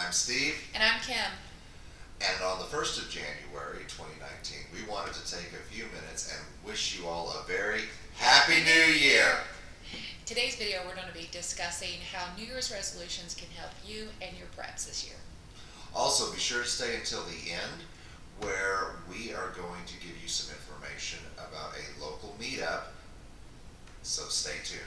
I'm Steve, And I'm Kim. and on the 1st of January 2019, we wanted to take a few minutes and wish you all a very Happy New Year! Today's video, we're going to be discussing how New Year's resolutions can help you and your preps this year. Also, be sure to stay until the end, where we are going to give you some information about a local meetup, so stay tuned.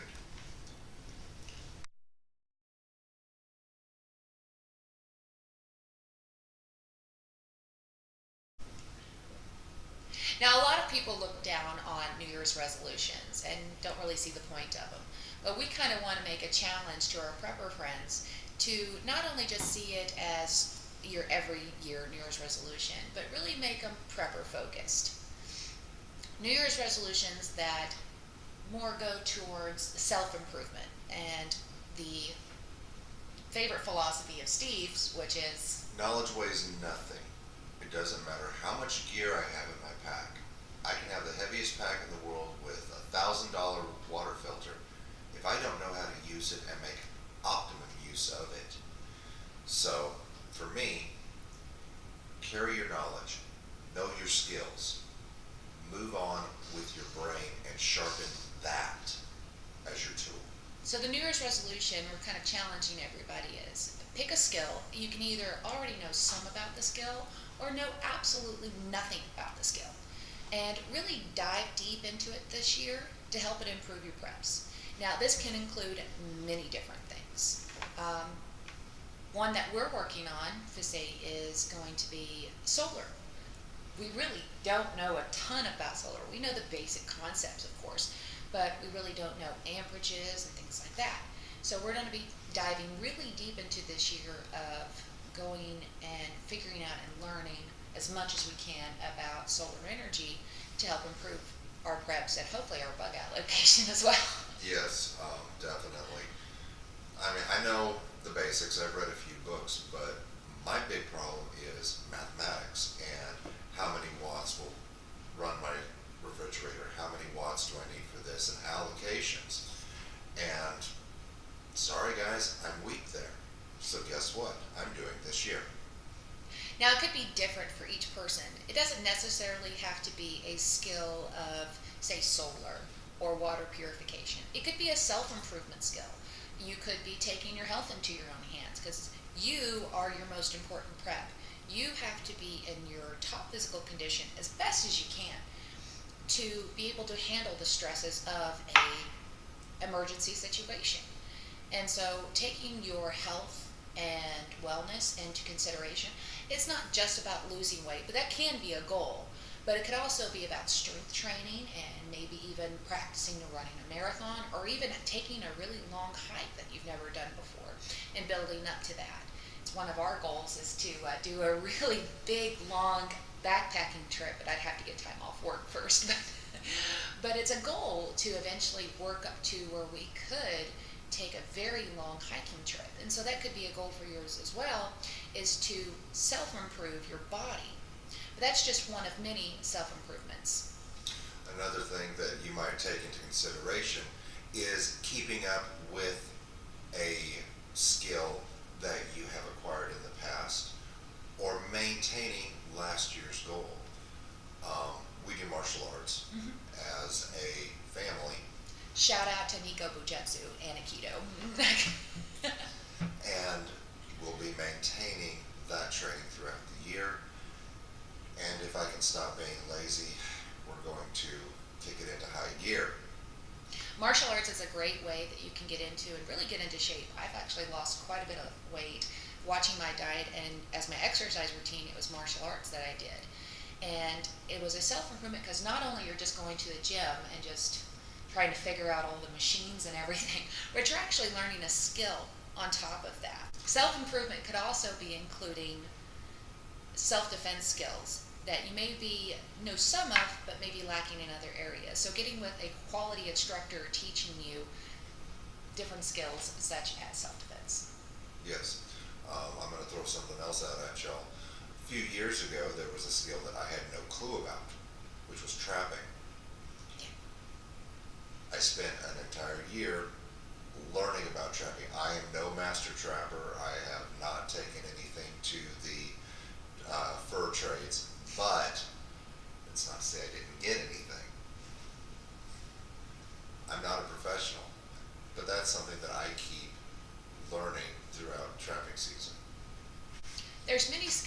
Now, a lot of people look down on New Year's resolutions and don't really see the point of them. But we kind of want to make a challenge to our prepper friends to not only just see it as your every year New Year's resolution, but really make them prepper focused. New Year's resolutions that more go towards self-improvement and the favorite philosophy of Steve's, which is Knowledge weighs nothing. It doesn't matter how much gear I have in my pack. I can have the heaviest pack in the world with $1,000 water filter. If I don't know how to use it and make optimum use of it. So, for me, carry your knowledge, know your skills, move on with your brain and sharpen that as your tool. so the New Year's resolution we're kind of challenging everybody is pick a skill. You can either already know some about the skill or know absolutely nothing about the skill. And really dive deep into it this year to help it improve your preps. Now, this can include many different things. One that we're working on, Fisay, is going to be solar. We really don't know a ton about solar. We know the basic concepts, of course, but we really don't know amperages and things like that. So we're going to be diving really deep into this year of going and figuring out and learning as much as we can about solar energy to help improve our preps and hopefully our bug out location as well. Yes, definitely. I mean, I know the basics. I've read a few books, but my big problem is mathematics and how many watts will run my refrigerator, how many watts do I need for this, and allocations. And sorry guys, I'm weak there. So guess what? I'm doing this year. Now, it could be different for each person. It doesn't necessarily have to be a skill of, say, solar or water purification. It could be a self-improvement skill. You could be taking your health into your own hands because you are your most important prep. You have to be in your top physical condition as best as you can to be able to handle the stresses of a emergency situation. And so taking your health and wellness into consideration, it's not just about losing weight, but that can be a goal. But it could also be about strength training and maybe even practicing running a marathon or even taking a really long hike that you've never done before and building up to that. It's one of our goals is to do a really big, long backpacking trip, but I'd have to get time off work first. But it's a goal to eventually work up to where we could take a very long hiking trip. And so that could be a goal for yours as well, is to self-improve your body. But that's just one of many self-improvements. Another thing that you might take into consideration is keeping up with a skill that you have acquired in the past or maintaining last year's goal. We do martial arts as a family. Shout out to Nico Bujutsu and Aikido. And we'll be maintaining that training throughout the year. And if I can stop being lazy, we're going to kick it into high gear. Martial arts is a great way that you can get into and really get into shape. I've actually lost quite a bit of weight watching my diet, and as my exercise routine, it was martial arts that I did. And it was a self-improvement because not only you're just going to the gym and just trying to figure out all the machines and everything, but you're actually learning a skill on top of that. Self-improvement could also be including self-defense skills that you maybe know some of, but maybe lacking in other areas. So getting with a quality instructor teaching you different skills such as self-defense. Yes. I'm going to throw something else out at y'all. A few years ago, there was a skill that I had no clue about, which was trapping. I spent an entire year learning about trapping. I am no master trapper. I have not taken anything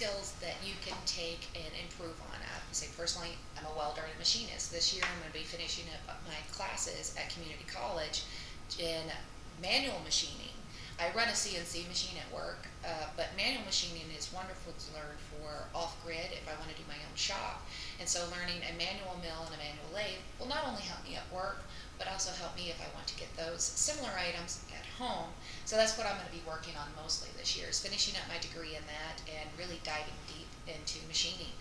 skills that you can take and improve on. Say personally, I'm a welder and a machinist. This year I'm going to be finishing up my classes at community college in manual machining. I run a CNC machine at work, but manual machining is wonderful to learn for off-grid if I want to do my own shop. And so learning a manual mill and a manual lathe will not only help me at work, but also help me if I want to get those similar items at home. So that's what I'm going to be working on mostly this year, is finishing up my degree in that and really diving deep into machining.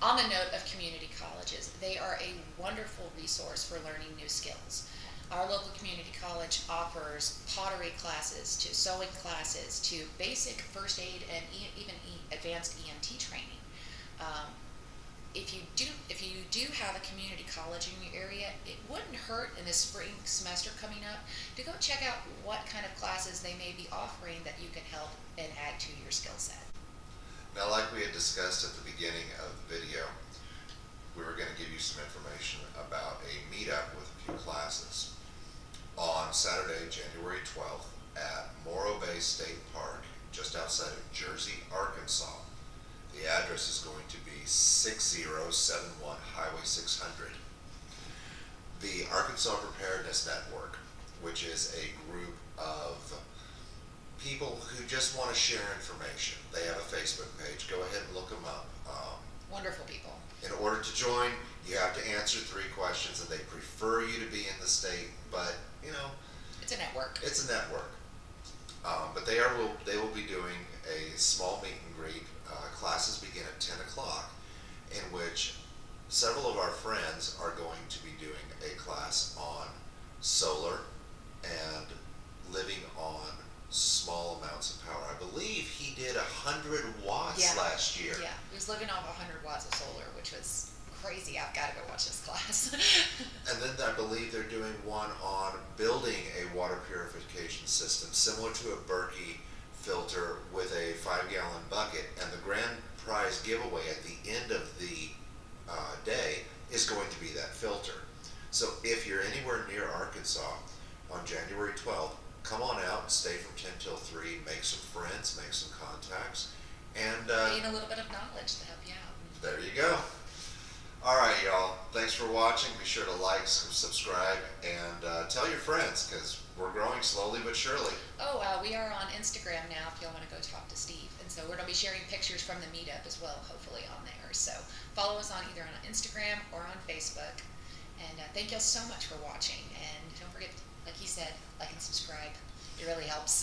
On the note of community colleges, they are a wonderful resource for learning new skills. Our local community college offers pottery classes, to sewing classes, to basic first aid and even advanced EMT training. If you do have a community college in your area, it wouldn't hurt in the spring semester coming up to go check out what kind of classes they may be offering that you can help and add to your skill set. Now, like we had discussed at the beginning of the video, we were going to give you some information about a meetup with a few classes. On Saturday, January 12th at Morro Bay State Park, just outside of Jersey, Arkansas. The address is going to be 6071 Highway 600. The Arkansas Preparedness Network, which is a group of people who just want to share information. They have a Facebook page. Go ahead and look them up. Wonderful people. In order to join, you have to answer 3 questions, and they prefer you to be in the state, but It's a network. it's a network. But they will be doing a small meet and greet. Classes begin at 10 o'clock, in which several of our friends are going to be doing a class on solar and living on small amounts of power. I believe he did 100 watts last year. Yeah, he was living off 100 watts of solar, which was crazy. I've got to go watch this class. And then I believe they're doing one on building a water purification system similar to a Berkey filter with a 5-gallon bucket, and the grand prize giveaway at the end of the day is going to be that filter. So if you're anywhere near Arkansas on January 12th, come on out and stay from 10 till 3, make some friends, make some contacts, and Gain a little bit of knowledge to help you out. there you go. All right, y'all. Thanks for watching. Be sure to like, subscribe, and tell your friends, because we're growing slowly but surely. Oh, we are on Instagram now if y'all want to go talk to Steve. And so we're going to be sharing pictures from the meetup as well, hopefully on there. So follow us on either on Instagram or on Facebook. And thank y'all so much for watching. And don't forget, like he said, like and subscribe. It really helps.